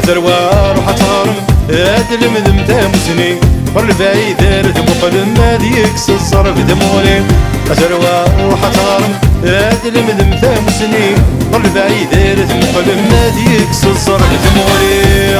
أتروا روح أتغرم أدل مذم تامسني والبعيد رد مقلم ما ديكس الصرف دمولي أتروا روح أتغرم أدل مذم تامسني والبعيد رد مقلم ما ديكس الصرف دمولي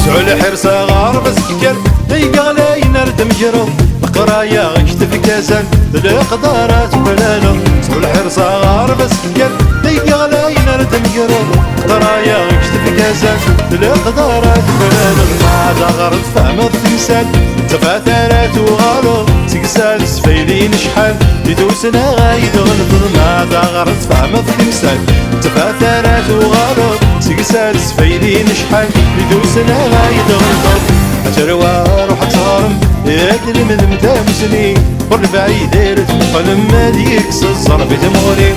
سعول حرصة غارب سكر ديقا لين ردم جرو القرايا اكتف كاسان القدارات بلالو سعول حرصة غارب سكر ديقا لين ردم جرو القرايا اكتف كاسان القدارات بلالو ما غرد فهمت تمثال تفاثرات وغالو سكسال سفيلين شحال يدوسنا غايد غلط ما غرد فهمت تمثال تفاثرات وغالو سكسال سفيلين شحال يدوسنا غايد غلط أتروا روح أتهرم يدري من متامسني والبعيد يرتم قلم ما ديكس الصرف تمغري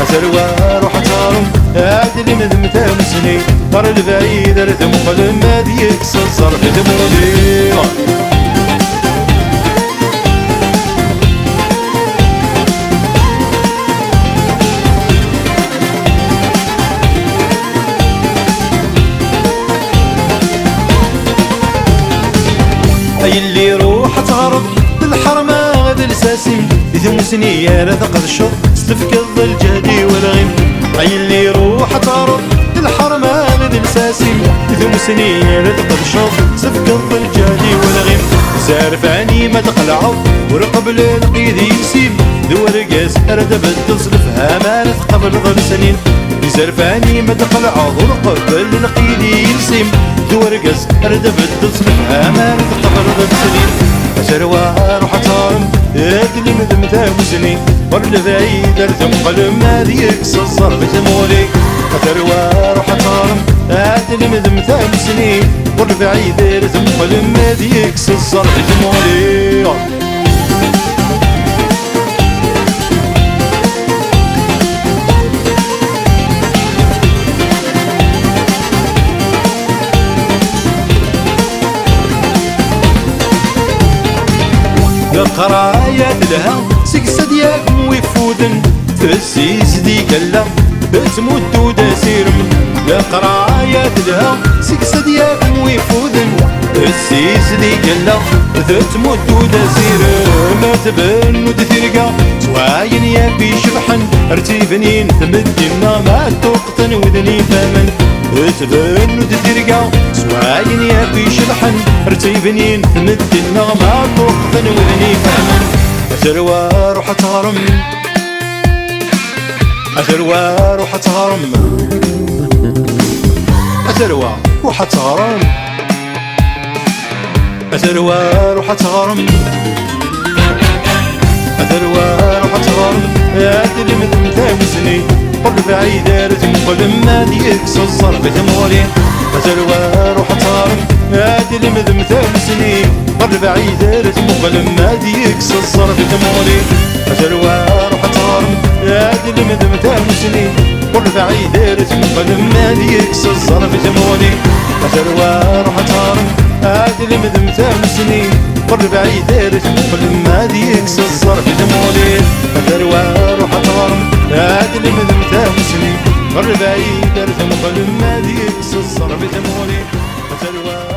أتروا روح أتهرم يدري من متامسني والبعيد يرتم قلم ما ديكس الصرف تمغري أي اللي روح تغرب بالحرمة غدا الساسم يثم سنية لا تقض الشوق استفكض الجهدي والغيم أي اللي روح تغرب بالحرمة غدا الساسم يثم سنية لا تقض الشوق استفكض الجهدي والغيم سارف عني ما تقلعو ورقب للقيد يسيم ذو رقاس أرد بدل صرفها مالت قبل ظل سنين يزرفاني ما تقلعو ورقب للقيد يسيم ذو رقاس أرد بدل صرفها مالت قبل ظل سنين أتروا روح أتهرم أدلي مذم تامسني ورد بعيد أرثم قلم ما ديكس الصرف تمولي أتروا روح أتهرم أدلي مذم تامسني ورد بعيد أرثم قلم ما ديكس الصرف تمولي القرايات لها سكسد ياكم ويفودن تسيس دي كلا تمد داسيرم القرايات لها سكسد ياكم ويفودن تسيس دي كلا تمد داسيرم ما تبن وتثرقا سواين يابي شبحن ارتيفنين تمدنا ما توقتن وذني فمن تبن وتثرقا سواين يابي شبحن ارتيفنين تمدنا ما توقتن وذني فمن أتروا روح أتهرم أتروا روح أتهرم أتروا روح أتهرم أتروا روح أتهرم أتروا روح أتهرم يا أدري مثل تامسني قبل بعيد أرتم قلم ما ديكس الصرف تمولي أتروا روح أتهرم يا أدري مثل تامسني قبل بعيد أرتم قلم ما ديكس الصرف تمولي أتروا روح أتهرم يا أدري مثل تامسني قبل بعيد أرتم قلم ما ديكس الصرف تمولي أتروا روح أتهرم أدري مثل تامسني قبل بعيد أرتم قلم ما ديكس الصرف تمولي أتروا روح أتهرم أدري مثل تامسني قبل بعيد أرتم قلم ما ديكس الصرف تمولي أتروا